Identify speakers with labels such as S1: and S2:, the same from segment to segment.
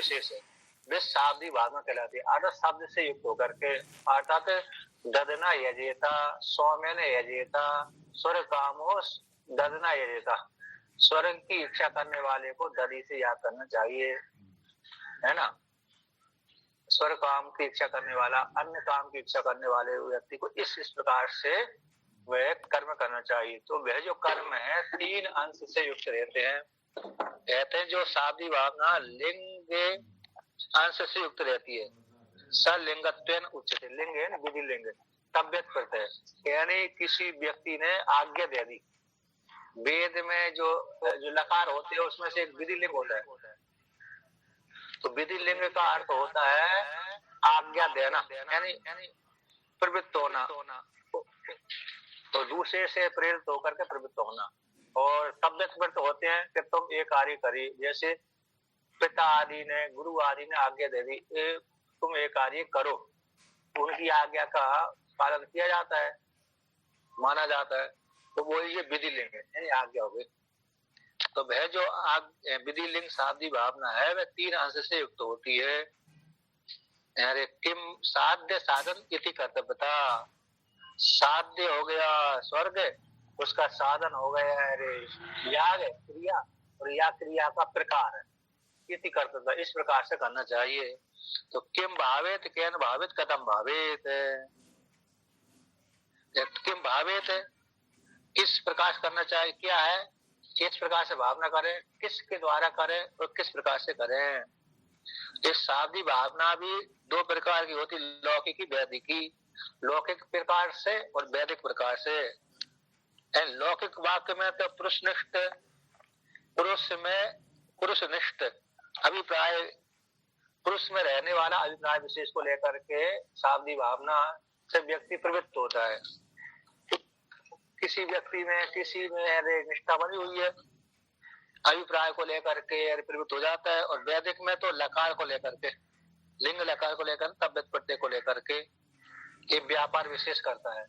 S1: विशेष है, वे शाब्दी भावना कहलाती है। आदर्श शब्द से युक्त होकर के, अर्थात ददना यजेता, सौम्य ने यजेता, स्वर्ग कामो ददना यजेता, स्वर्ग की इच्छा करने वाले को ददी से याद करना चाहिए, है ना। स्वर्ग काम की इच्छा करने वाला, अन्य काम की इच्छा करने वाले व्यक्ति को इस प्रकार से वह कर्म करना चाहिए। तो वह जो कर्म है 3 अंश से युक्त रहते हैं। कहते हैं जो शाब्दी भावना लिंग अंश से युक्त रहती है, सलिंगत्वेन उच्यते, लिंग है विधि लिंग, तब्यत करते हैं, यानी किसी व्यक्ति ने आज्ञा दे दी। वेद में जो लकार होते हैं उसमें से एक विधि लिंग होता है, तो विधि लिंग का अर्थ होता है आज्ञा देना, यानी प्रवृत्त होना, तो दूसरे से प्रेरित होकर के प्रवृत्त होना। और तब्यत व्रत होते हैं कि तुम एक कार्य करी, जैसे पिता आदि ने, गुरु आदि ने आज्ञा दे दी तुम एक कार्य करो, उनकी आज्ञा का पालन किया जाता है, माना जाता है, तो वो ये विधि लिंग है, यानी आज्ञा हो गई। तो वह जो विधि लिंग शाब्दी भावना है वह 3 अंश से युक्त होती है। अरे किम साध्य साधन इति कर्तव्यता, साध्य हो गया स्वर्ग, उसका साधन हो गया अरे याग क्रिया, और या क्रिया का प्रकार है, इति कर्तव्यता, इस प्रकार से करना चाहिए। तो किम भावेत, केन भावेत, कथम भावेत, किम भावेत, किस प्रकार से करना चाहिए, क्या है, किस प्रकार से भावना करें, किसके द्वारा करें और किस प्रकार से करें। इस शाब्दी भावना भी 2 प्रकार की होती, लौकिकी वैदिकी, लौकिक प्रकार से और वैदिक प्रकार से। लौकिक वाक्य में तो पुरुषनिष्ठ, पुरुषनिष्ठ अभिप्राय, पुरुष में रहने वाला अभिप्राय विशेष को लेकर के शाब्दी भावना से व्यक्ति प्रवृत्त होता है। किसी व्यक्ति में, किसी में निष्ठा बनी हुई है, अभिप्राय को लेकर के प्रवृत्त हो जाता है। और वैदिक में तो लकार को लेकर के, लिंग लकार को लेकर, तब्यत प्रत्यय को लेकर के ये व्यापार विशेष करता है।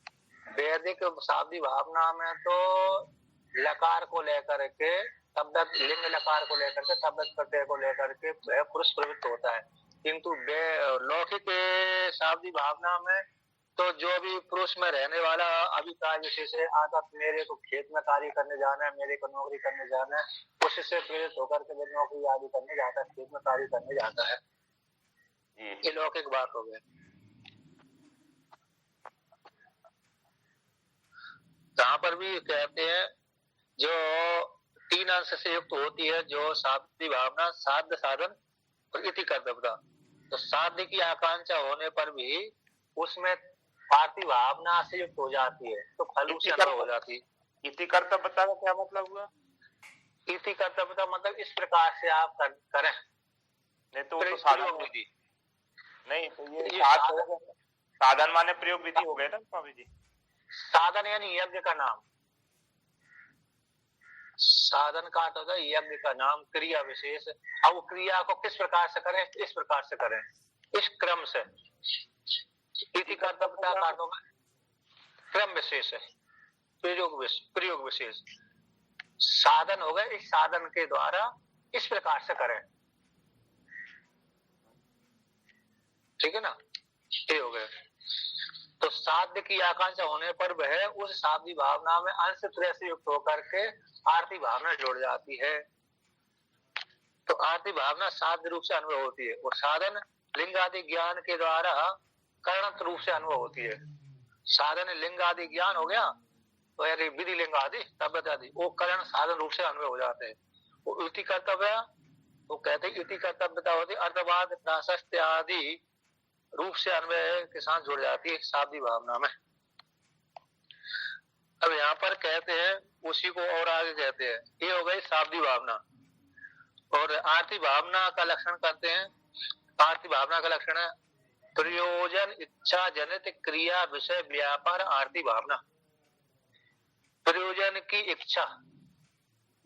S1: वैदिक शाब्दी भावना में तो लकार को लेकर के, तब्यत लिंग लकार को लेकर के, तब्यत प्रत्यय को लेकर के वह पुरुष प्रवृत्त होता है। किंतु लौकिक शाब्दी भावना में तो जो भी पुरुष में रहने वाला अभिप्राय विशेष है, आदत मेरे को खेत में कार्य करने जाना है, मेरे को नौकरी करने जाना है, उससे प्रेरित होकर के नौकरी आदि करने जाता है, खेत में कार्य करने जाता है, ये लौकिक बात हो गई। जहाँ पर भी कहते हैं जो 3 अंश से युक्त होती है, जो शाब्दी भावना, साध्य साधन और इति कर्तव्यता, तो साध्य की आकांक्षा होने पर भी उसमें पार्थिव भावना से युक्त हो जाती है, तो फल से अलग हो जाती है।
S2: इति कर्तव्यता का क्या मतलब हुआ?
S1: इति कर्तव्यता मतलब इस प्रकार से आप करें,
S2: नहीं तो साधन विधि नहीं, तो ये साधन माने प्रयोग विधि हो गया था स्वामी जी।
S1: साधन यानी यज्ञ का नाम, साधन का अर्थ होता है यज्ञ का नाम, क्रिया विशेष। अब क्रिया को किस प्रकार से करें, इस प्रकार से करें, इस क्रम से। इति कर्तव्यता का अर्थ होगा क्रम विशेष है, प्रयोग विशेष। साधन हो गए, इस साधन के द्वारा इस प्रकार से करें, ठीक है ना, ये हो गए। तो साध्य की आकांक्षा होने पर वह उस शाब्दी भावना में अंश त्रय से युक्त होकर के आरती भावना जोड़ जाती है। तो आरती भावना साध्य रूप से अनुभव होती है, और साधन लिंग आदि ज्ञान के द्वारा करणत रूप से अनुभव होती है। साधन लिंग आदि ज्ञान हो गया, तो यानी विधि लिंग आदि, तब्यत आदि, वो करण साधन रूप से अनुभव हो जाते हैं। वो इति कर्तव्य, वो कहते हैं इति कर्तव्यता होती अर्थवाद प्राशस्त्य आदि रूप से अन्वय के साथ जुड़ जाती है शाब्दी भावना में। अब यहाँ पर कहते हैं उसी को और आगे कहते हैं, ये हो गई शाब्दी भावना। और आरती भावना का लक्षण करते हैं। आरती भावना का लक्षण है प्रयोजन इच्छा जनित क्रिया विषय व्यापार आरती भावना। प्रयोजन की इच्छा,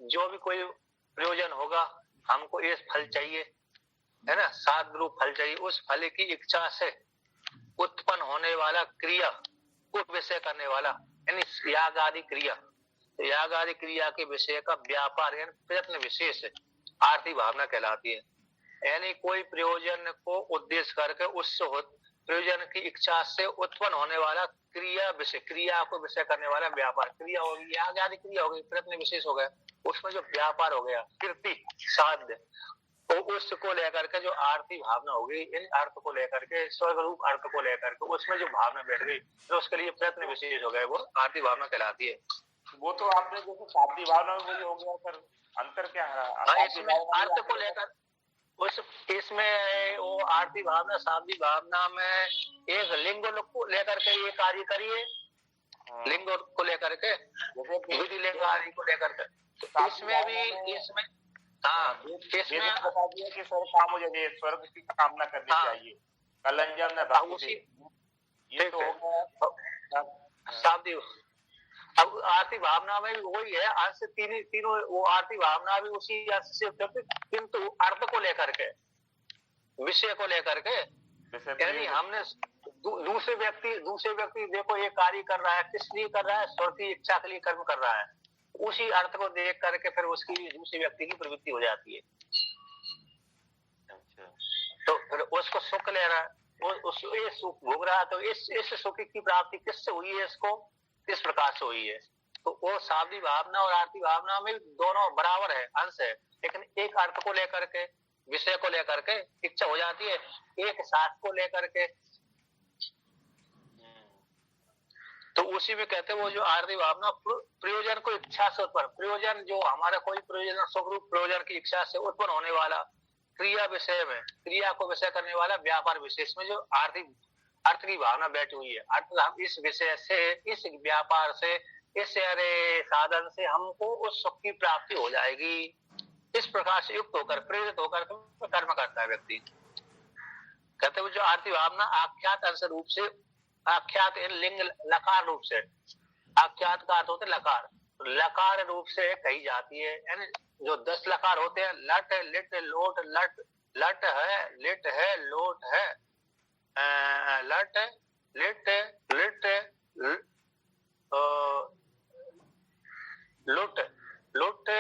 S1: जो भी कोई प्रयोजन होगा, हमको ये फल चाहिए, है ना, सात रूप फल चाहिए, उस फल की इच्छा से उत्पन्न होने वाला क्रिया को विषय करने वाला, यानी याग आदि क्रिया। तो याग आदि क्रिया के विषय का व्यापार यानी प्रयत्न विशेष आरती भावना कहलाती है। यानी कोई प्रयोजन को उद्देश्य करके उस प्रयोजन की इच्छा से उत्पन्न होने वाला क्रिया विषय, क्रिया को विषय करने वाला व्यापार, क्रिया होगी याग आदि क्रिया हो गई, प्रयत्न विशेष हो गया, उसमें जो व्यापार हो गया कीर्ति साध्य, तो उसको लेकर के जो आरती भावना होगी, इन अर्थ को लेकर के स्वर्ग रूप अर्थ को लेकर के उसमें जो भावना बैठ गई तो उसके लिए प्रयत्न विशेष हो गए, वो आरती भावना कहलाती है।
S2: वो तो आपने जैसे शाब्दी भावना में वही हो गया सर, अंतर क्या है
S1: इसमें अर्थ को लेकर उस इसमें वो आरती भावना शाब्दी भावना में एक लिंग को लेकर के ये कार्य करिए, लिंग को लेकर के विधि लिंग आदि को लेकर के, तो इसमें भी इसमें
S2: इसमें बता दिया कि स्वर्ग काम हो जाए, स्वर्ग की कामना करनी चाहिए, कलंजम न भक्ति, ये तो हो गया
S1: शाब्दी। अब आरती भावना में भी वही है, अंश तीनों वो आरती भावना भी उसी अंश से, किंतु अर्थ को लेकर के, विषय को लेकर के, यानी हमने दूसरे व्यक्ति देखो ये कार्य कर रहा है, किस लिए कर रहा है, स्वर्ग की इच्छा के लिए कर्म कर रहा है, उसी अर्थ को देख करके फिर उसकी दूसरे व्यक्ति की प्रवृत्ति हो जाती है। अच्छा। तो फिर उसको सुख ले रहा है, ये सुख भोग रहा है, तो इस सुख की प्राप्ति किससे हुई है, इसको किस प्रकार से हुई है, तो वो शाब्दी भावना और आरती भावना में दोनों बराबर है, अंश है, लेकिन एक अर्थ को लेकर के, विषय को लेकर के इच्छा हो जाती है, एक शास्त्र को लेकर के, तो उसी में कहते हैं वो जो आरती भावना प्रयोजन को इच्छा से उत्पन्न, प्रयोजन जो हमारा कोई प्रयोजन स्वरूप प्रयोजन की इच्छा से उत्पन्न होने वाला, क्रिया विषय में क्रिया को विषय करने वाला व्यापार विशेष में जो आरती अर्थ की भावना बैठी हुई है, अर्थ हम इस विषय से, इस व्यापार से, इस साधन से हमको उस सुख की प्राप्ति हो जाएगी, इस प्रकार से युक्त होकर प्रेरित होकर कर्म करता है व्यक्ति। कहते हुए जो आरती भावना आख्यात अंश रूप से, आख्यात लिंग लकार रूप से, आख्यात का अर्थ होता है लकार, लकार रूप से कही जाती है, यानी जो 10 लकार होते हैं, लट लिट लोट, लट है लिट है लोट है, लट लिट लिट लुट लुट,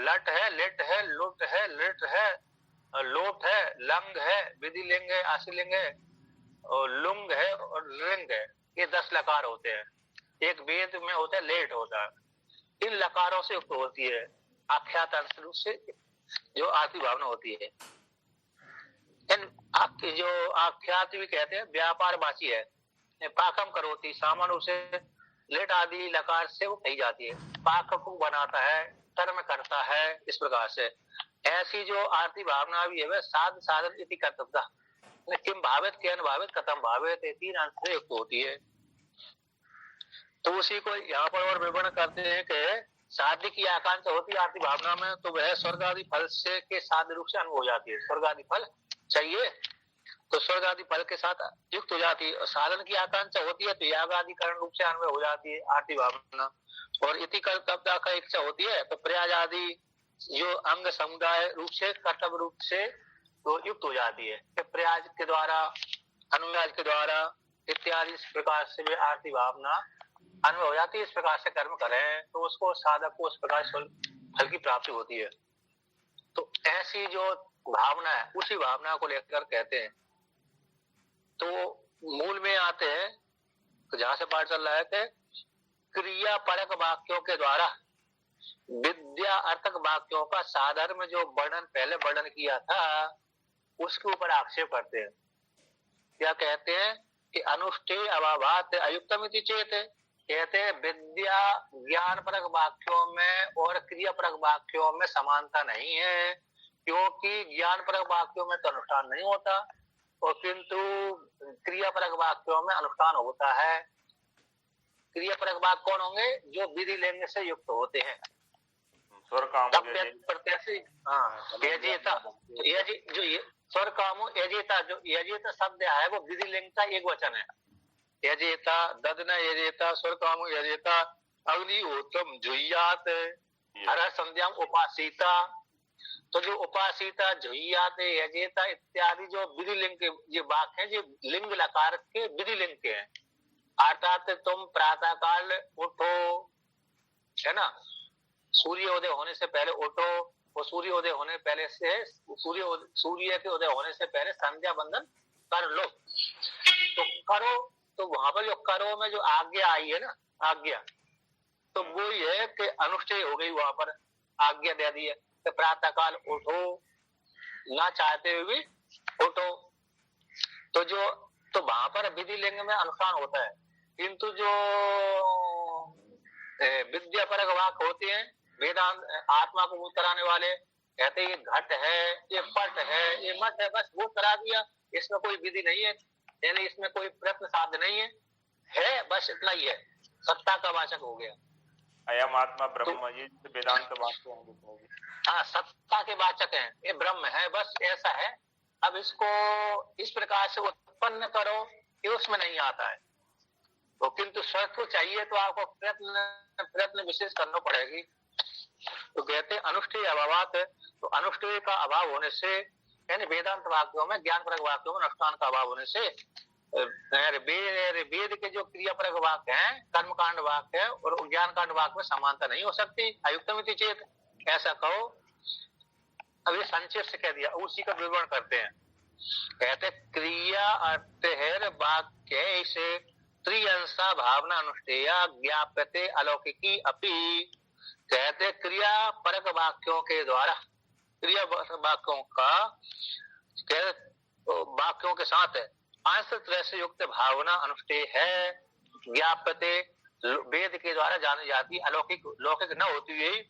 S1: लट है लिट है लुट है लिट है लोट है, लंग है विधि लिंग है आशीलिंग है, और लुंग है और लिंग है, ये 10 लकार होते हैं, एक वेद में होता है लेट होता है, इन लकारों से युक्त होती है आख्यात अंश रूप से जो आरती भावना होती है। इन आपकी जो आख्यात भी कहते हैं व्यापार बाची है, पाकम करोती सामान्य रूप से लेट आदि लकार से वो कही जाती है, पाक को बनाता है, कर्म करता है, इस प्रकार से। ऐसी जो आरती भावना भी है वह साध साधन इति कर्तव्य, किम भावित केन भावित कथम भावित, तीन अंश से युक्त होती है। तो उसी को यहाँ पर और विवरण करते हैं कि साध्य की आकांक्षा होती है आरती भावना में, तो वह स्वर्ग आदि फल से के साध्य रूप से अनुभव हो जाती है, स्वर्ग आदि फल चाहिए तो स्वर्ग आदि फल के साथ युक्त हो जाती है, और साधन की आकांक्षा होती है तो याग आदि कारण रूप से अनुभव हो जाती है आरती भावना, और इति कर्तव्य का इच्छा होती है तो प्रयाज आदि जो अंग समुदाय रूप से कर्तव्य रूप से तो युक्त हो जाती है, प्रयाज के द्वारा अनुयाज के द्वारा इत्यादि इस प्रकार से भी आरती भावना अनुभव हो जाती है, इस प्रकार से कर्म करें तो उसको साधक को उस प्रकार फल की प्राप्ति होती है। तो ऐसी जो भावना है उसी भावना को लेकर कहते हैं। तो मूल में आते हैं तो जहां से पाठ चल रहा है कि क्रिया परक वाक्यों के द्वारा विद्या अर्थक वाक्यों का साधर्म जो वर्णन पहले वर्णन किया था उसके ऊपर आक्षेप करते हैं। क्या कहते हैं कि अनुष्ठे अभावात अयुक्तमिति चेत, कहते हैं विद्या ज्ञान परक वाक्यों में और क्रिया परक वाक्यों में समानता नहीं है, क्योंकि ज्ञान परक वाक्यों में तो अनुष्ठान नहीं होता और किंतु क्रिया परक वाक्यों में अनुष्ठान होता है। क्रिया परक वाक्य कौन होंगे? जो विधि लेने से युक्त होते हैं, स्वर काम जो ये स्वर कामो यजेता, जो यजेता शब्द है वो विधि लिंग का एक वचन है। यजेता ददन यजेता स्वर कामो यजेता अग्निहोत्रम जुह्यात हर संध्याम उपासीता, तो जो उपासीता जुह्यात यजेता इत्यादि जो विधि लिंग के ये वाक्य हैं, ये लिंग लकार के विधि लिंग के हैं। अर्थात तुम प्रातः काल उठो, है ना, सूर्योदय होने से पहले उठो वो सूर्योदय होने पहले से सूर्य के उदय होने से पहले संध्या बंदन कर लो। तो करो, तो वहां पर जो करो में जो आज्ञा आई है ना, आज्ञा, तो वो ये है कि अनुष्ठेय हो गई, वहां पर आज्ञा दे दी है कि प्रातः काल उठो, ना चाहते हुए भी उठो। तो वहां पर विधि लिंग में अनुष्ठान होता है, किंतु जो विद्या परक वाक्य होते हैं, वेदांत आत्मा को वो कराने वाले कहते हैं ये घट है, ये पट है, ये मठ है, बस वो करा दिया, इसमें कोई विधि नहीं है, यानी इसमें कोई प्रश्न साध्य नहीं है बस इतना ही है, सत्ता का वाचक हो गया।
S2: अयम आत्मा ब्रह्म, ये वेदांत वाक्य होंगे।
S1: हाँ, सत्ता के वाचक हैं, ये ब्रह्म है, बस ऐसा है। अब इसको इस प्रकार से उत्पन्न करो, ये उसमें नहीं आता है। तो किंतु स्वर्ग को चाहिए तो आपको प्रयत्न विशेष करना पड़ेगी। तो कहते हैं अनुष्ठेय अभावात, तो अनुष्ठेय का अभाव होने से, यानी वेदांत वाक्यों में, ज्ञानपरक वाक्यों में अनुष्ठान का अभाव होने से वेद के जो क्रियापरक वाक्य हैं, कर्मकांड वाक्य है और ज्ञान कांड वाक्य में समानता नहीं हो सकती। अयुक्तमिति चेत, ऐसा कहो। अब ये संक्षेप से कह दिया, उसी का विवरण करते हैं। कहते क्रिया अर्थ है वाक्य से त्रिअंशा भावना अनुष्ठेया ज्ञाप्यते अलौकिकी अपि। कहते क्रिया परक वाक्यों के द्वारा, क्रिया वाक्यों का वाक्यों के साथ अंश त्रय से युक्त भावना अनुष्ठेय है, ज्ञाप्यते, वेद के द्वारा जानी जाती, अलौकिक, लौकिक न होती हुई,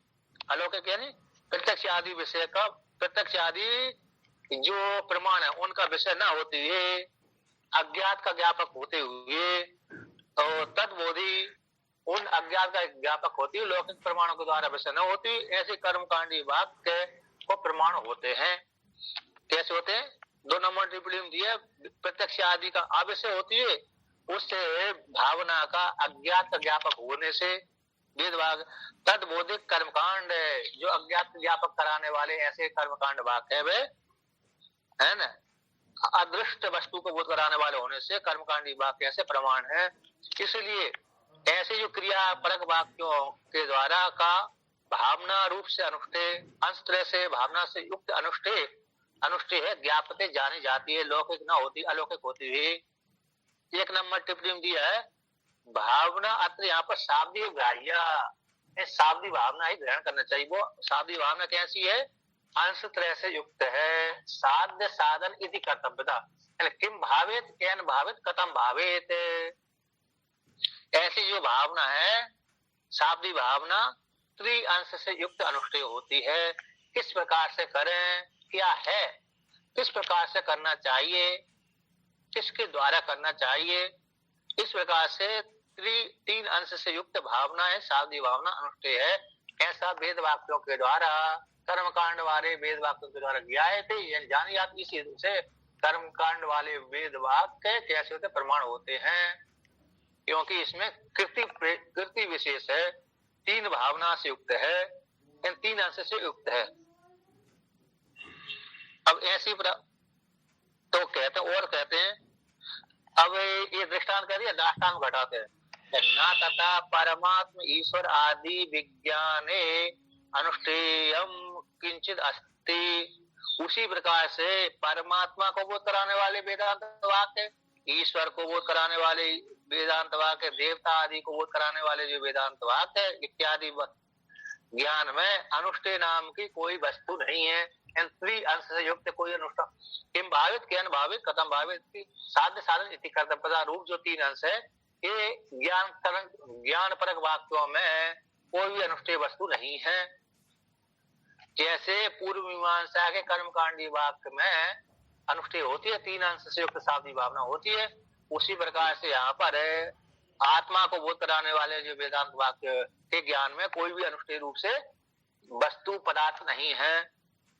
S1: अलौकिक यानी प्रत्यक्ष आदि विषय का, प्रत्यक्ष आदि जो प्रमाण है उनका विषय न होते हुए, अज्ञात का ज्ञापक होते हुए, तो तत्बोधि उन अज्ञात का ज्ञापक होती है, लौकिक प्रमाणों के द्वारा विषय न होती, ऐसे कर्मकांडी वाक्य को प्रमाण होते हैं। कैसे होते हैं? 2 नंबर टिप्पणी में दिया, प्रत्यक्ष आदि का अविषय होती है, उससे भावना का अज्ञात का ज्ञापक होने से वेदवाग तदबोधिक कर्मकांड, जो अज्ञात ज्ञापक कराने वाले ऐसे कर्मकांड वाक्य वे है ना, अदृष्ट वस्तु को बोध कराने वाले होने से कर्मकांडी वाक्य ऐसे प्रमाण है। इसलिए ऐसे जो क्रिया परक वाक्यों के द्वारा का भावना रूप से अनुष्ठेय, अंश से भावना से युक्त अनुष्ठेय है, ज्ञापते जानी जाती है, लौकिक न होती, अलौकिक होती हुई। 1 नंबर टिप्पणी में दिया है, भावना अत्र यहाँ पर शाब्दिक ग्राह्य, शाब्दिक भावना ही ग्रहण करना चाहिए। वो शाब्दिक भावना कैसी है? अंश त्रय से युक्त है, साध्य साधन इति कर्तव्यता, किम भावेत, कैन भावेत, कथम भावेत, ऐसी जो भावना है शाब्दिक भावना त्रि अंश से युक्त अनुष्ठेय होती है। किस प्रकार से करें, क्या है, किस प्रकार से करना चाहिए, किसके द्वारा करना चाहिए, इस प्रकार से 3 अंश से युक्त भावना है, शाब्दिक भावना अनुष्ठेय है। ऐसा वेद वाक्यों के द्वारा, कर्मकांड वाले वेद वाक्यों के द्वारा ज्ञायते जानी जाती। इसी से कर्मकांड वाले वेद वाक्य कैसे होते, प्रमाण होते हैं, क्योंकि इसमें कृति विशेष है, 3 भावना से युक्त है, इन 3 अंश से युक्त है। अब ऐसी तो कहते हैं, और कहते हैं, अब ये दृष्टांत कह दिया, दाष्टांत घटाते हैं, न तथा परमात्म ईश्वर आदि विज्ञाने अनुष्ठेयम किंचित अस्ति। उसी प्रकार से परमात्मा को बोध कराने वाले वेदांत वाक्य, ईश्वर को बोध कराने वाले वेदांत वाक्य, देवता आदि को बोध कराने वाले जो वेदांत वाक्य इत्यादि ज्ञान में अनुष्ठेय नाम की कोई वस्तु नहीं है। इन 3 अंश से युक्त कोई अनुष्ठान, किम भावित, कैन भावित, कथम भावित, साध्य साधन इति कर्तव्यता रूप जो 3 अंश है, ये ज्ञान परक वाक्यों में कोई भी अनुष्ठेय वस्तु नहीं है। जैसे पूर्व मीमांसा के कर्मकांडी वाक्य में अनुष्ठेय होती है, 3 अंश से युक्त शाब्दिक भावना होती है, उसी प्रकार से यहाँ पर आत्मा को बोध कराने वाले जो वेदांत वाक्य के ज्ञान में कोई भी अनुष्ठेय रूप से वस्तु पदार्थ नहीं है,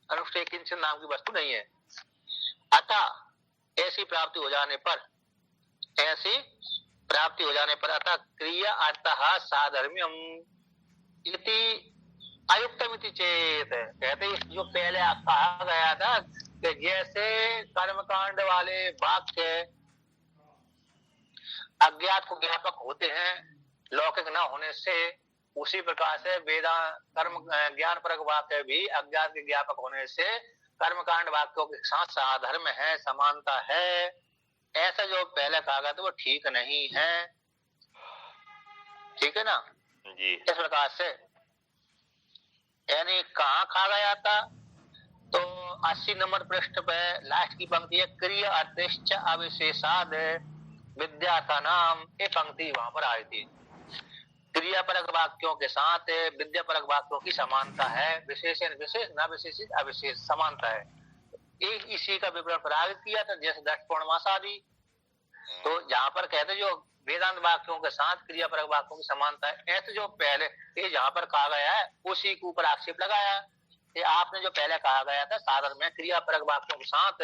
S1: अनुष्ठेय किंचन नाम की वस्तु नहीं है। अतः ऐसी प्राप्ति हो जाने पर अतः क्रिया अर्थः साधर्म्यम इति अयुक्तमिति चेत। कहते जो पहले कहा गया था कि जैसे कर्मकांड वाले वाक्य अज्ञात को ज्ञापक होते हैं, लौकिक न होने से उसी प्रकार से वेदा कर्म ज्ञान परक वाक्य भी अज्ञात के ज्ञापक होने से कर्मकांड वाक्यों के साथ साधर्म है, समानता है, ऐसा जो पहले कहा गया था वो ठीक नहीं है। ठीक है ना
S2: जी।
S1: इस प्रकार से यानी कहाँ कहा गया था, तो 80 नंबर पृष्ठ पे लास्ट की पंक्ति है, क्रिया अर्थश्च अविशेषाद विद्याथा नाम, ये पंक्ति वहां पर आई थी। क्रियापरक वाक्यों के साथ विद्यापरक वाक्यों की समानता है, विशेषण विशेष न विशेषित अविशेष समानता है। एक इसी का विवरण प्रारंभ किया था, जैसे दस पूर्णमास आदि। तो जहाँ पर कहते जो वेदांत वाक्यों के साथ क्रियापरक वाक्यों की समानता है, ऐसे जो पहले ये जहाँ पर कहा गया है उसी के ऊपर आक्षेप लगाया। ये आपने जो पहले कहा गया था साधन में क्रियापरक वाक्यों के साथ,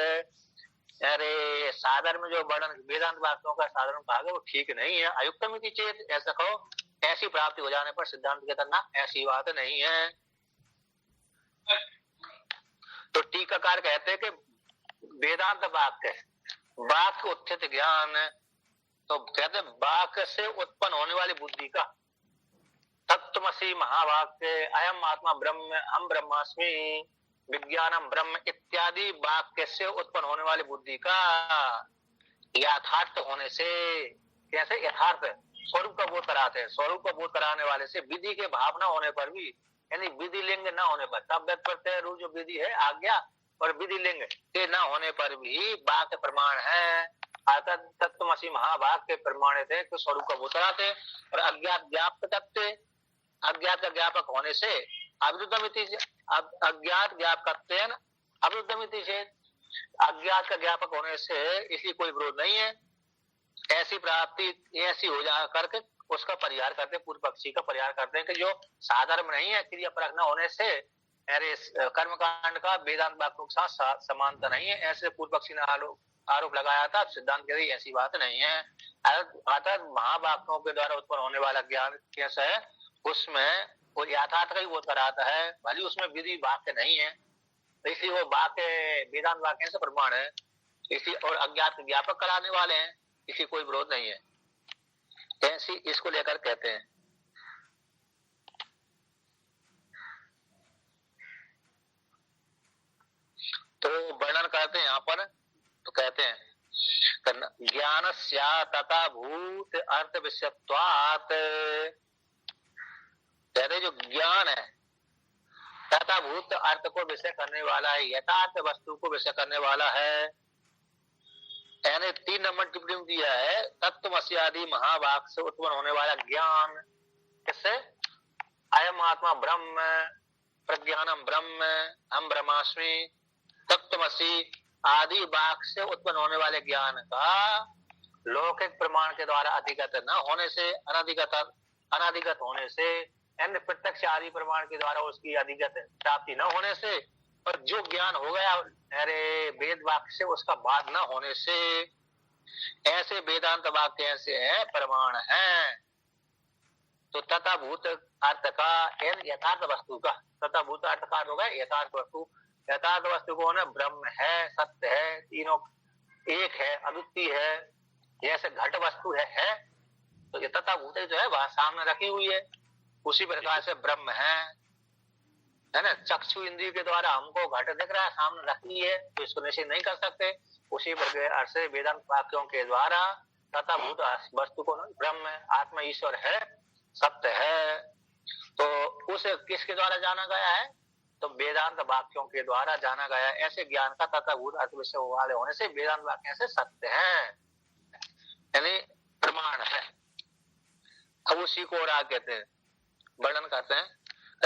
S1: अरे साधन में जो वर्णन वेदांत वाक्यों का साधन कहा गया वो ठीक नहीं है। अयुक्तमिति चेत, ऐसा कहो ऐसी प्राप्ति हो जाने पर सिद्धांत कहता ना ऐसी बात नहीं है। तो टीकाकार कहते हैं कि वेदांत वाक्य वाक्य उत्थित ज्ञान, तो कहते हैं वाक्य से उत्पन्न होने वाली बुद्धि का, तत्त्वमसि महावाक्य, अयम आत्मा ब्रह्म, हम ब्रह्मास्मि, विज्ञानम ब्रह्म इत्यादि वाक्य से उत्पन्न होने वाली बुद्धि का यथार्थ होने से, कैसे यथार्थ स्वरूप का बोध कराते हैं, स्वरूप का बोध कराने वाले से विधि के भाव न होने पर भी, यानी विधि लिंग न होने पर, तब प्रत्यय रूप जो विधि है आज्ञा और विधि लिंग के न होने पर भी वाक्य प्रमाण है। तत्त्वमसि महावाक्य प्रमाणित है तो स्वरूप का बोध कराते। और अज्ञात ज्ञापक तत्व, अज्ञात का ज्ञापक होने से अविरुद्धमिति, अज्ञात ज्ञापक अविरुद्धमिति से, अज्ञात का ज्ञापक होने से इसलिए कोई विरोध नहीं है। ऐसी प्राप्ति ऐसी हो जा करके उसका परिहार करते, पूर्व पक्षी का परिहार करते हैं कि जो साधर्म नहीं है, क्रिया परक न होने से अरे कर्मकांड का वेदांत वाक्यों के साथ समानता नहीं है, ऐसे पूर्व पक्षी ने आरोप लगाया था। सिद्धांत कह रही ऐसी बात नहीं है। अर्थात महावाक्यों के द्वारा उत्पन्न होने वाला ज्ञान कैसा है, उसमें वो यथार्थ का ही बोध कराता है, भले उसमें विधि वाक्य नहीं है, तो इसलिए वो वाक्य वेदांत वाक्य से प्रमाण है, इसलिए और अज्ञात ज्ञापक कराने वाले हैं, इसलिए कोई विरोध नहीं है। ऐसी इसको लेकर कहते हैं। तो वर्णन करते हैं यहाँ पर, तो कहते हैं ज्ञान तथा भूत अर्थ विषयत्वात्, कहते जो ज्ञान है तथा भूत अर्थ को विषय करने वाला है, यथार्थ वस्तु को विषय करने वाला है। यानी 3 नंबर टिप्पणी दिया है, तत्त्वमसि आदि महावाक्य से उत्पन्न होने वाला ज्ञान, किससे, अयम आत्मा ब्रह्म, प्रज्ञानम ब्रह्म, हम ब्रह्मास्मि, तत्त्वमसि आदि वाक्य से उत्पन्न होने वाले ज्ञान का लौकिक प्रमाण के द्वारा अधिगत न होने से, अनाधिगत होने से, यानी प्रत्यक्ष आदि प्रमाण के द्वारा उसकी अधिगत प्राप्ति न होने से, और जो ज्ञान हो गया अरे वेद वाक्य से उसका बाद न होने से, ऐसे वेदांत वाक्य ऐसे है प्रमाण है। तो तथा भूत अर्थ का यथार्थ वस्तु का, तथा भूत अर्थ का होगा यथार्थ वस्तु, यथार्थ वस्तु को ना ब्रह्म है, सत्य है, तीनों एक है, अद्वितीय है, जैसे घट वस्तु है तो ये तथा भूत जो है वह सामने रखी हुई है, उसी प्रकार से ब्रह्म है ना। चक्षु इंद्रिय के द्वारा हमको घट दिख रहा है, सामने रखी है, तो इसको निश्चित नहीं कर सकते। उसी प्रकार से वेदांत वाक्यों के द्वारा तथा भूत वस्तु को ब्रह्म आत्मा ईश्वर है, सत्य है, तो उसे किसके द्वारा जाना गया है, तो वेदांत वाक्यों के द्वारा जाना गया है। ऐसे ज्ञान का तथा भूत अर्थ विषय वाले होने से वेदांत वाक्य से सत्य है, यानी प्रमाण है। अब उसी को और आगे कहते हैं, वर्णन करते हैं,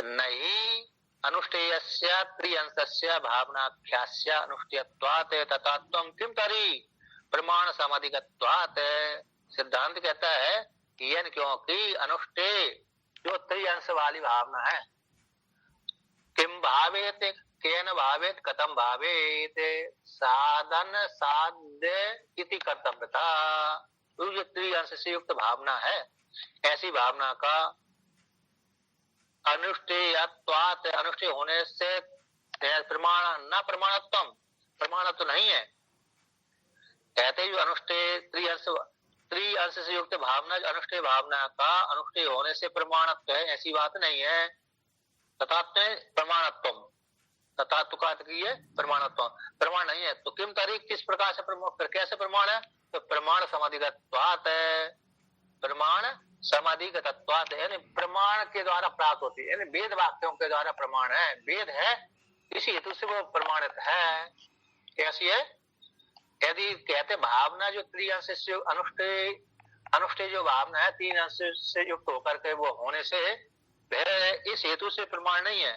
S1: नहीं अनुष्ठेयस्य त्रिअंशस्य भावनाख्यास्य अनुष्ठेयत्वात् तथात्वं किम तरी प्रमाण समाधिगत्वात्। सिद्धांत कहता है कि यह क्योंकि अनुष्ठेय जो त्रिअंश वाली भावना है, किम भावेत, केन भावेत, कथम भावेत, साधन साध्य इति कर्तव्यता, जो त्रिअंश से युक्त भावना है, ऐसी भावना का अनुष्ठेयत्वात्, अनुष्ठेय होने से प्रमाण न प्रमाणत्वम, प्रमाणत्व नहीं है। कहते जो अनुष्ठेय त्रिअंश त्रिअंश से युक्त भावना अनुष्ठेय भावना का अनुष्ठेय होने से प्रमाणत्व है, ऐसी बात नहीं है। तथात्व प्रमाणत्व, तथात्व का अर्थ की है प्रमाणत्व, प्रमाण नहीं है। तो किम तारीख किस प्रकार से फिर कैसे प्रमाण है? तो प्रमाण समाधिगत्वात् है, प्रमाण समाधिगतत्वात् है, यानी प्रमाण के द्वारा प्राप्त होती है, यानी वेद वाक्यों के द्वारा प्रमाण है, वेद है इसी हेतु से वो प्रमाणित है। कैसी है? यदि कहते भावना जो त्रिअंश से अनुष्ठेय जो भावना है 3 अंश से युक्त होकर के वो होने से वह इस हेतु से प्रमाण नहीं है,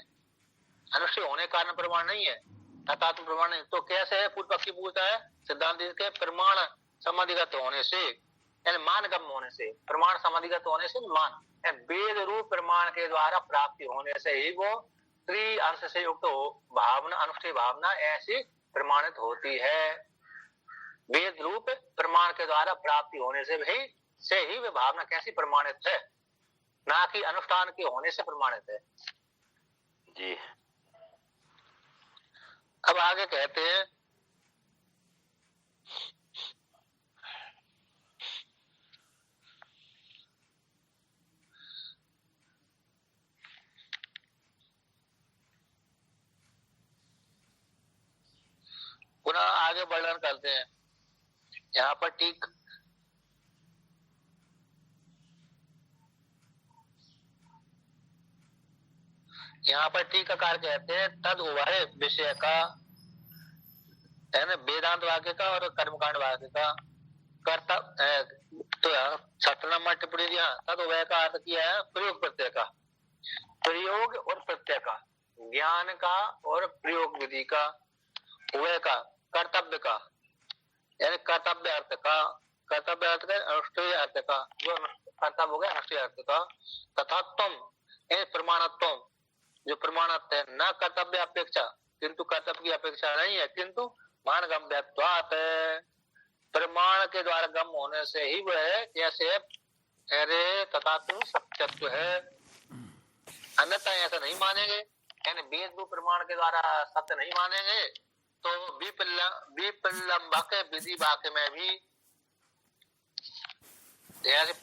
S1: अनुष्ठेय होने के कारण प्रमाण नहीं है, तथात्म प्रमाण नहीं। तो कैसे है? पूर्व पक्षी पूछता है सिद्धांत के प्रमाण समाधिगत होने से, यानी मानगम होने से, प्रमाण समाधिगत होने से मान, वेद रूप प्रमाण के द्वारा प्राप्ति होने से ही वो त्रिअंश से युक्त भावना अनुष्ठेय भावना ऐसी प्रमाणित होती है। वेद रूप प्रमाण के द्वारा प्राप्ति होने से ही वे भावना कैसी प्रमाणित है, ना कि अनुष्ठान के होने से प्रमाणित है
S2: जी।
S1: अब आगे कहते हैं पुनः आगे वर्णन करते हैं यहाँ पर। ठीक यहाँ पर टीकाकार कहते हैं तद उभय विषय का, है ना, वेदांत वाक्य का और कर्मकांड वाक्य का कर्ता। तो 7 नंबर टिप्पणी दिया, तद उभय का अर्थ किया है प्रयोग प्रत्यय का, प्रयोग और प्रत्यय का, ज्ञान का और प्रयोग विधि का, उभय का कर्तव्य का, यानी कर्तव्य अर्थ का, कर्तव्य अर्थ का अनुष्ठेय अर्थ का, जो कर्तव्य हो गया अनुष्ठेय अर्थ का, तथा तुम प्रमाणत्व जो प्रमाणत्व है, न कर्तव्य अपेक्षा, किंतु कर्तव्य की अपेक्षा नहीं है, किंतु मानगम्यत्वात्, प्रमाण के द्वारा गम होने से ही वह कैसे अरे तथा तुम सत्यत्व है, अन्यथा ऐसा नहीं मानेंगे, यानी वेद रूप प्रमाण के द्वारा सत्य नहीं मानेंगे तो विप्रलंबक विधि वाक्य में भी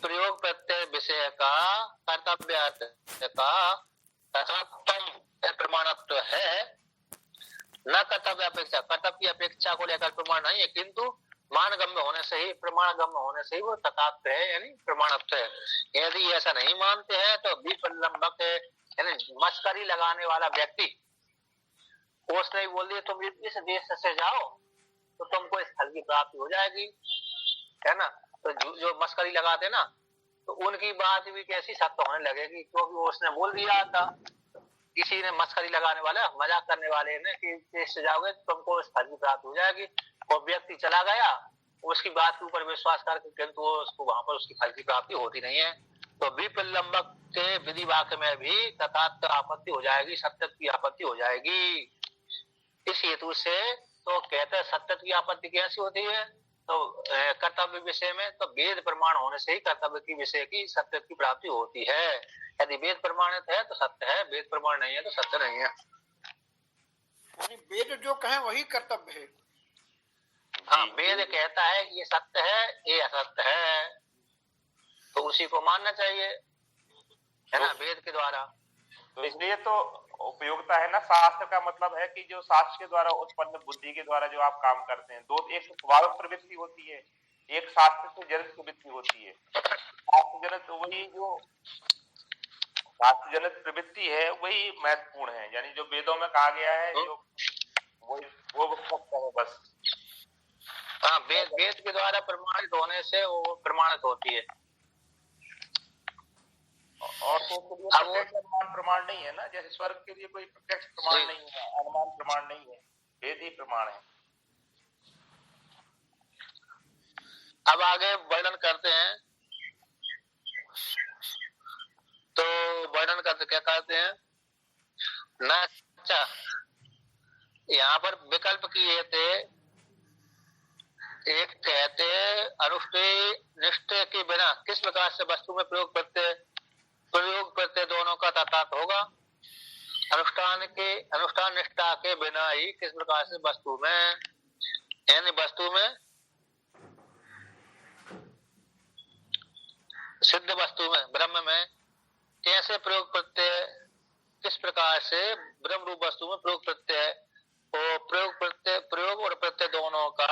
S1: प्रयोग प्रत्यय विषय का कर्तव्य अर्थ का तथा तुम प्रमाणत्व है, न कर्तव्य अपेक्षा, कर्तव्य की अपेक्षा को लेकर प्रमाण नहीं है, किंतु मानगम्य होने से ही, प्रमाण गम्य होने से ही वो तथात्व है, यानी प्रमाणत्व है। यदि ऐसा नहीं मानते हैं तो विप्रलंबक यानी मस्करी लगाने वाला व्यक्ति, उसने ही बोल दिया तुम इस देश से जाओ तो तुमको इस फल की प्राप्ति हो जाएगी, है ना। तो जो मस्करी लगाते ना तो उनकी बात भी कैसी सत्य होने लगेगी, क्योंकि उसने बोल दिया था, किसी ने मस्करी लगाने वाला, मजाक करने वाले ने कि देश से जाओगे तुमको इस फल की प्राप्ति हो जाएगी, और व्यक्ति चला गया उसकी बात के ऊपर विश्वास करके, किंतु उसको वहां पर उसकी फल की प्राप्ति होती नहीं है। तो विप्रलंबक के विधि वाक्य में भी तथात्व आपत्ति हो जाएगी, सत्य की आपत्ति हो जाएगी। इस हेतु से तो कहते हैं सत्य की आपत्ति कैसी होती है, तो कर्तव्य विषय में तो वेद प्रमाण होने से ही कर्तव्य की विषय की सत्य की प्राप्ति होती है। यदि वेद प्रमाणित है तो सत्य है, वेद प्रमाण नहीं है तो सत्य नहीं है।
S3: वेद जो कहे वही कर्तव्य है।
S1: हाँ, वेद कहता है ये सत्य है ये असत्य है, तो उसी को मानना चाहिए, है ना, वेद के द्वारा।
S2: तो इसलिए तो उपयोगिता है ना, शास्त्र का मतलब है कि जो शास्त्र के द्वारा उत्पन्न बुद्धि के द्वारा जो आप काम करते हैं, दो, एक स्वाभाविक प्रवृत्ति होती है, एक शास्त्र से जनित प्रवृत्ति होती है। शास्त्र जनित वही जो शास्त्र जनित प्रवृत्ति है वही महत्वपूर्ण है, यानी जो वेदों में कहा गया है जो वो सत्य है बस।
S1: हाँ, वेद के द्वारा प्रमाणित होने से वो प्रमाणित होती है,
S2: और तो अनुमान प्रमाण नहीं है ना, जैसे स्वर्ग के लिए कोई प्रत्यक्ष प्रमाण नहीं है, अनुमान प्रमाण नहीं है, वेद ही प्रमाण है।
S1: अब आगे वर्णन करते हैं, तो वर्णन करते क्या कहते हैं ना, अच्छा यहाँ पर विकल्प किए थे, एक कहते अनुष्ठेय निष्ठे के बिना किस प्रकार से वस्तु में प्रयोग प्रत्यय दोनों का तथात होगा, अनुष्ठान निष्ठा के बिना ही किस प्रकार से वस्तु में, यानी वस्तु में सिद्ध वस्तु में ब्रह्म में कैसे प्रयोग प्रत्यय, किस प्रकार से ब्रह्म रूप वस्तु में प्रयोग प्रत्यय है, वो प्रयोग और प्रत्यय दोनों का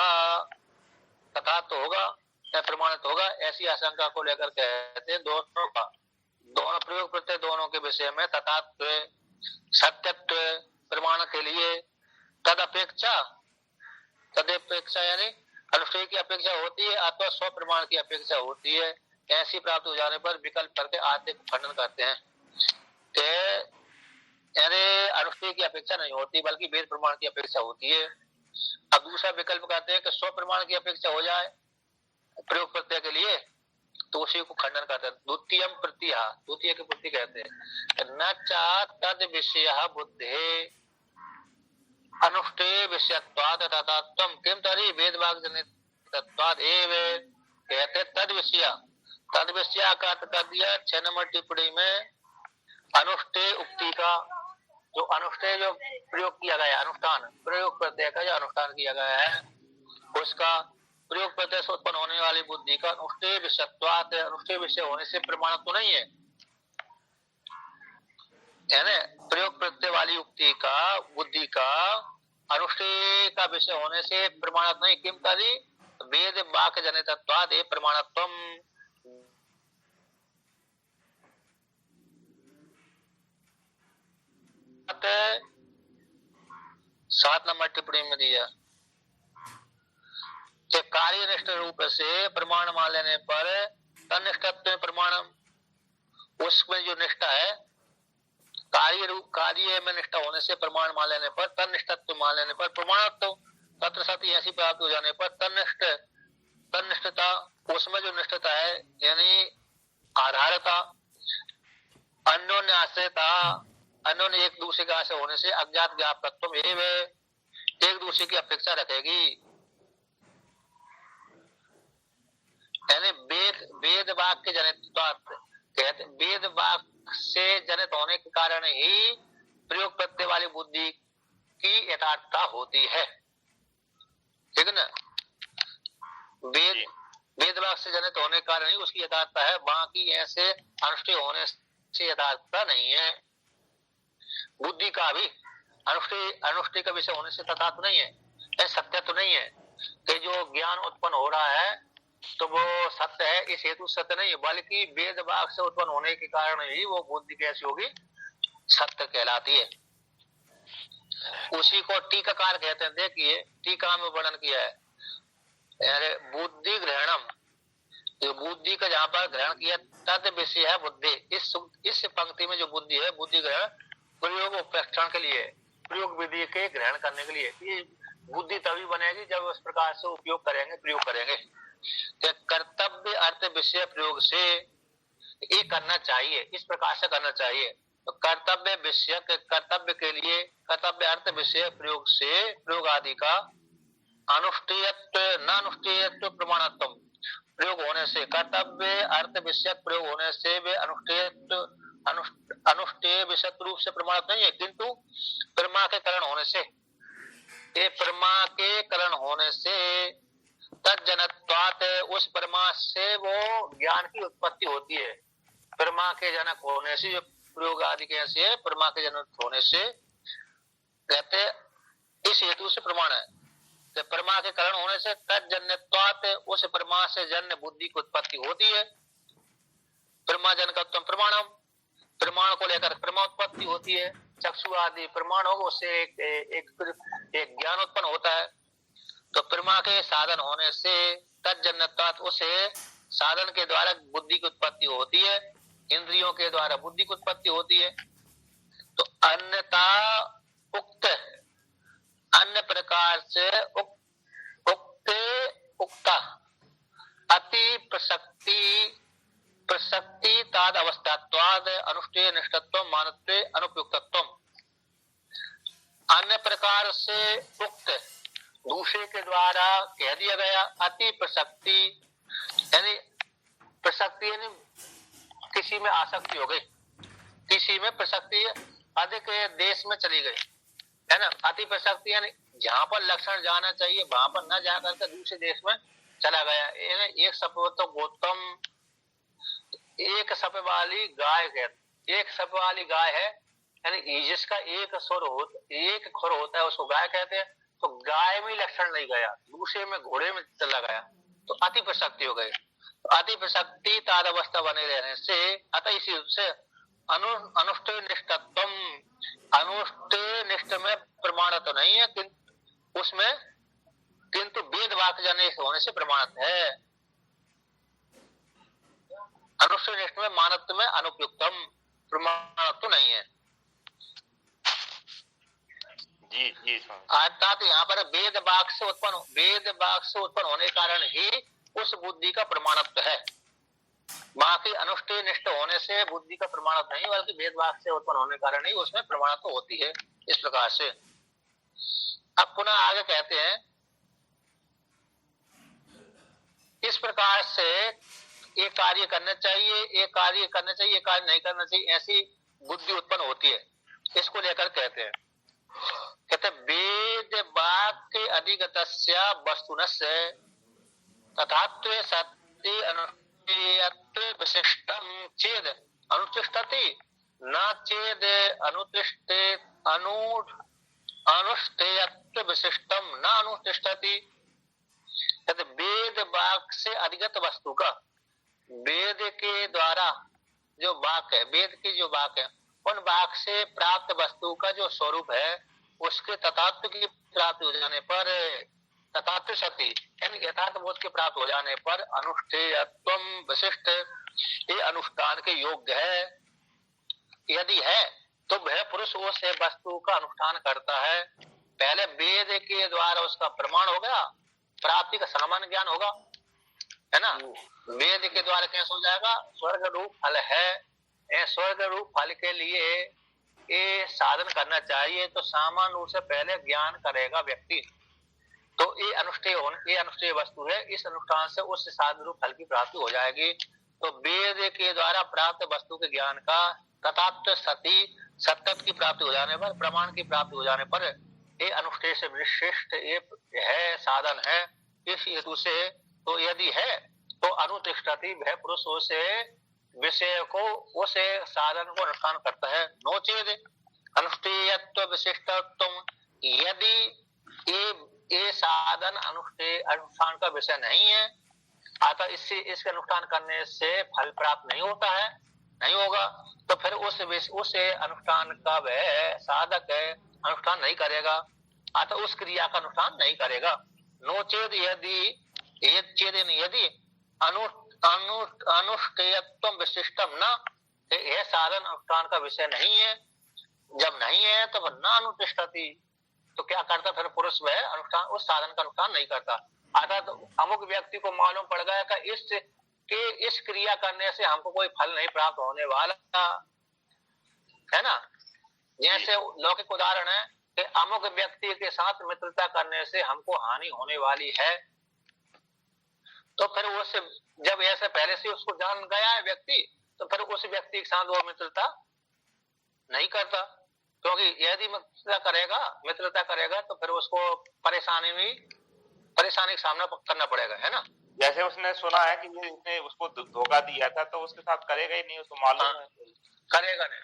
S1: तथा तो होगा या प्रमाणित होगा, ऐसी आशंका को लेकर कहते हैं दोनों का, दोनों प्रयोग प्रत्यय दोनों के विषय में तथात्व सत्यत्व प्रमाण के लिए तद अपेक्षा यानी अनुष्ठेय की अपेक्षा होती है अथवा स्व प्रमाण की अपेक्षा होती है। ऐसी प्राप्त हो जाने पर विकल्प करके आद्य खंडन करते हैं यानी अनुष्ठेय की अपेक्षा नहीं होती बल्कि वेद प्रमाण की अपेक्षा होती है। अब दूसरा विकल्प कहते हैं कि स्व प्रमाण की अपेक्षा हो जाए प्रयोग प्रत्यय के लिए तो उसी को खंडन करते हैं। द्वितीय की प्रति कहते हैं न चा तद विषय बुद्धे अनुष्ठेय विषयत्वाद तथात्वम किम तरी वेद वाक् जनितत्वाद एव कहते तद विषय का अर्थ कर दिया 6 नंबर टिप्पणी में। अनुष्ठेय उक्ति का जो अनुष्ठेय जो प्रयोग किया गया अनुष्ठान प्रयोग प्रत्यय का जो अनुष्ठान किया गया है उसका प्रयोग प्रत्यय से उत्पन्न होने वाली बुद्धि का अनुष्ठेय विषयत्वाद अनुष्ठेय विषय होने से प्रमाणित तो नहीं है प्रयोग प्रत्यय वाली उक्ति का बुद्धि का अनुष्ठेय का विषय होने से प्रमाणित नहीं। किम तरी वेद वाक् जनितत्वाद ए प्रमाणत्वम। 7 नंबर टिप्पणी में दिया कि कार्यनिष्ठ रूप से प्रमाण मान लेने पर तन्निष्ठत्व प्रमाण उसमें जो निष्ठा है कार्य में निष्ठा होने से प्रमाण मान लेने पर तन्निष्ठत्व मान लेने पर प्रमाणत्व तत्र सति ऐसी प्राप्त हो जाने पर तन्निष्ठता उसमें जो निष्ठता है यानी आधारता अन्योन्य आश्रयता अन्योन्य एक दूसरे का आश्रय होने से अज्ञात ज्ञापकत्व एक दूसरे की अपेक्षा रखेगी यानी वेद वाक्य जनित वेद वाक्य से जनित होने के कारण ही प्रयोग प्रत्यय वाली बुद्धि की यथार्थता होती है। ठीक है ना। वेद वाक्य से जनित होने के कारण ही उसकी यथार्थता है, बाकी ऐसे अनुष्ठेय होने से यथार्थता नहीं है। बुद्धि का भी अनुष्ठेय का विषय होने से तथात्व नहीं है, सत्य तो नहीं है कि जो ज्ञान उत्पन्न हो रहा है तो वो सत्य है, इस हेतु सत्य नहीं है बल्कि वेद वाक्य से उत्पन्न होने के कारण ही वो बुद्धि कैसी होगी सत्य कहलाती है। उसी को टीकाकार कहते हैं। देखिए टीका में वर्णन किया है बुद्धि ग्रहणम, जो बुद्धि का जहाँ पर ग्रहण किया तद विषय है बुद्धि। इस पंक्ति में जो बुद्धि है बुद्धि ग्रहण प्रयोग उपलक्षण के लिए प्रयोग विधि के ग्रहण करने के लिए ये बुद्धि तभी बनेगी जब उस प्रकार से उपयोग करेंगे प्रयोग करेंगे। कर्तव्य अर्थ विषय प्रयोग से ये करना चाहिए, इस प्रकार से करना चाहिए। तो कर्तव्य विषय कर्तव्य के लिए कर्तव्य अर्थ विषय प्रयोग से प्रयोग आदि का अनुष्ठेयत्व न अनुष्ठेयत्व प्रमाणत्व प्रयोग होने से कर्तव्य अर्थ विषय प्रयोग होने से वे अनुष्ठेय विषय रूप से प्रमाणित नहीं है, किंतु प्रमा के करण होने से ये प्रमा के करण होने से तज्जनत्वात् उस परमा से वो ज्ञान की उत्पत्ति होती है। परमा के जनक होने से प्रयोग आदि कैसे है परमा के जनक होने से कहते इस हेतु से प्रमाण है। परमा के कारण होने से तज्जन्यत्वात् उस परमा से जन्य बुद्धि की उत्पत्ति होती है। परमा जनकत्वम प्रमाणम प्रमाण को लेकर परमा उत्पत्ति होती है। चक्षु आदि प्रमाण हो उससे एक ज्ञान उत्पन्न होता है। तो परमा के साधन होने से तज्जन्यत्वात् उसे साधन के द्वारा बुद्धि की उत्पत्ति होती है, इंद्रियों के द्वारा बुद्धि की उत्पत्ति होती है। तो अन्यथा उक्त अन्य प्रकार से उक्ता अति प्रसक्ति ताद अवस्थात्वाद अनुष्ठेय निष्ठत्व मानत्व अनुपयुक्तत्व। अन्य प्रकार से उक्त दूसरे के द्वारा कह दिया गया अति प्रसक्ति यानी किसी में आसक्ति हो गई, किसी में प्रसक्ति अधिक देश में चली गई है ना। अति प्रसक्ति यानी जहाँ पर लक्षण जाना चाहिए वहां पर न जाकर के दूसरे देश में चला गया। एक सपोतो गौतम एक सप वाली गाय है, एक सप वाली गाय है, यानी जिसका एक खुर होता है उसको गाय कहते हैं। तो गाय में लक्षण नहीं गया, दूसरे में घोड़े में चला गया, तो अति प्रसक्ति हो गई। तो अति प्रसक्ति ताद अवस्था बने रहने से अतः इसी रूप से अनुष्ठेय निष्ठत्वम, अनुष्ठेय निष्ठ में प्रमाण तो नहीं है उसमें, किंतु वेद वाक्य जाने होने से प्रमाणित है। अनुष्ठेय निष्ठ में मानत्व में अनुपयुक्तम, प्रमाण तो नहीं है।
S2: जी जी
S1: अर्थात यहाँ पर वेद वाक्य से उत्पन्न होने कारण ही उस बुद्धि का प्रमाणत्व है। बाकी अनुष्ठेय निष्ठ होने से बुद्धि का प्रमाणत्व नहीं, बल्कि वेद वाक्य से उत्पन्न होने कारण ही उसमें प्रमाणत्व होती है। इस प्रकार से अब पुनः आगे कहते हैं, इस प्रकार से एक कार्य करना चाहिए, एक कार्य करना चाहिए, एक कार्य नहीं करना चाहिए, ऐसी बुद्धि उत्पन्न होती है। इसको लेकर कहते वेद वाक्य अधिगतस्य वस्तुनस्य तथात्वे सत्य अनुष्ठेयत्व विशिष्टम चेद अनुतिष्ठति न चेद अनुष्ठेयत्व विशिष्टम न अनुतिष्ठति। वेद वाक्य से अधिगत वस्तु का, वेद के द्वारा जो वाक्य है, वेद की जो वाक्य है, उन वाक्य से प्राप्त वस्तु का जो स्वरूप है उसके तथात्व की प्राप्ति हो जाने पर, तथात्व सती यानी यथार्थ बोध के प्राप्त हो जाने पर अनुष्ठेयत्व विशिष्ट, ये अनुष्ठान के योग्य है। यदि है तो वह पुरुष उस वस्तु का अनुष्ठान करता है। पहले वेद के द्वारा उसका प्रमाण हो गया, प्राप्ति का सामान्य ज्ञान होगा, है ना। वेद के द्वारा कैसे हो जाएगा, स्वर्ग रूप फल है, स्वर्ग रूप फल के लिए ये साधन करना चाहिए, तो सामान्य रूप से पहले ज्ञान करेगा व्यक्ति। तो ये अनुष्ठेय वस्तु है, इस अनुष्ठान से उस साधन रूप फल की प्राप्ति हो जाएगी। तो वेद के द्वारा प्राप्त वस्तु के ज्ञान का तथात्व सत्य की प्राप्ति हो जाने पर, प्रमाण की प्राप्ति हो जाने पर ये अनुष्ठेय से विशिष्ट ये है, साधन है। इस हेतु से तो यदि है तो अनुतिष्ठति, वह पुरुष उसे विषय को, उसे साधन को अनुष्ठान करता है। नोचेद अनुष्ठेयत्व विशिष्टत्व, यदि ये साधन अनुष्ठान का विषय नहीं है, अतः इसके अनुष्ठान करने से फल प्राप्त नहीं होता है, नहीं होगा, तो फिर उस अनुष्ठान का वह साधक है अनुष्ठान नहीं करेगा, अतः उस क्रिया का अनुष्ठान नहीं करेगा। नोचेद यदि अनुष्ठेयत्व विशिष्टम न, यह साधन अनुष्ठान का विषय नहीं है, जब नहीं है तो न अनुतिष्ठति, तो क्या करता फिर पुरुष वह अनुष्ठान, उस साधन का अनुष्ठान नहीं करता। अर्थात तो अमुक व्यक्ति को मालूम पड़ गया कि इस क्रिया करने से हमको कोई फल नहीं प्राप्त होने वाला है ना। जैसे लौकिक उदाहरण है कि अमुक व्यक्ति के साथ मित्रता करने से हमको हानि होने वाली है, तो फिर उस जब ऐसे पहले से उसको जान गया है व्यक्ति, तो फिर उस व्यक्ति के साथ वो मित्रता नहीं करता, क्योंकि यदि मित्रता करेगा तो फिर उसको परेशानी का सामना करना पड़ेगा, है ना।
S2: जैसे उसने सुना है कि इसने उसको धोखा दिया था, तो उसके साथ करेगा ही नहीं, उसको मालूम है,
S1: करेगा नहीं।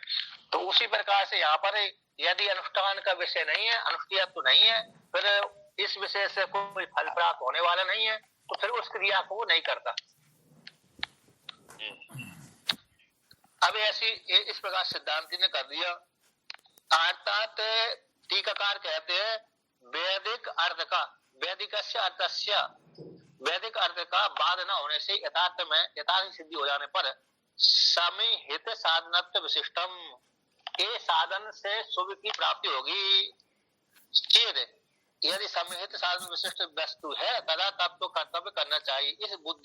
S1: तो उसी प्रकार से यहाँ पर यदि अनुष्ठान का विषय नहीं है, अनुष्ठेय तो नहीं है, फिर इस विषय से कोई फल प्राप्त होने वाला नहीं है, तो फिर उस क्रिया को वो नहीं करता। अब ऐसी इस प्रकार सिद्धांति ने कर दिया। अर्थात टीकाकार कहते हैं वैदिक अर्थ का, वैदिक अर्थ का बाद न होने से यथार्थ सिद्धि हो जाने पर समिहित साधनत्व विशिष्टम, ये साधन से शुभ की प्राप्ति होगी। चेद यदि समिहित साधन विशिष्ट वस्तु है तदा तब तो कर्तव्य करना चाहिए। इस बुद्धि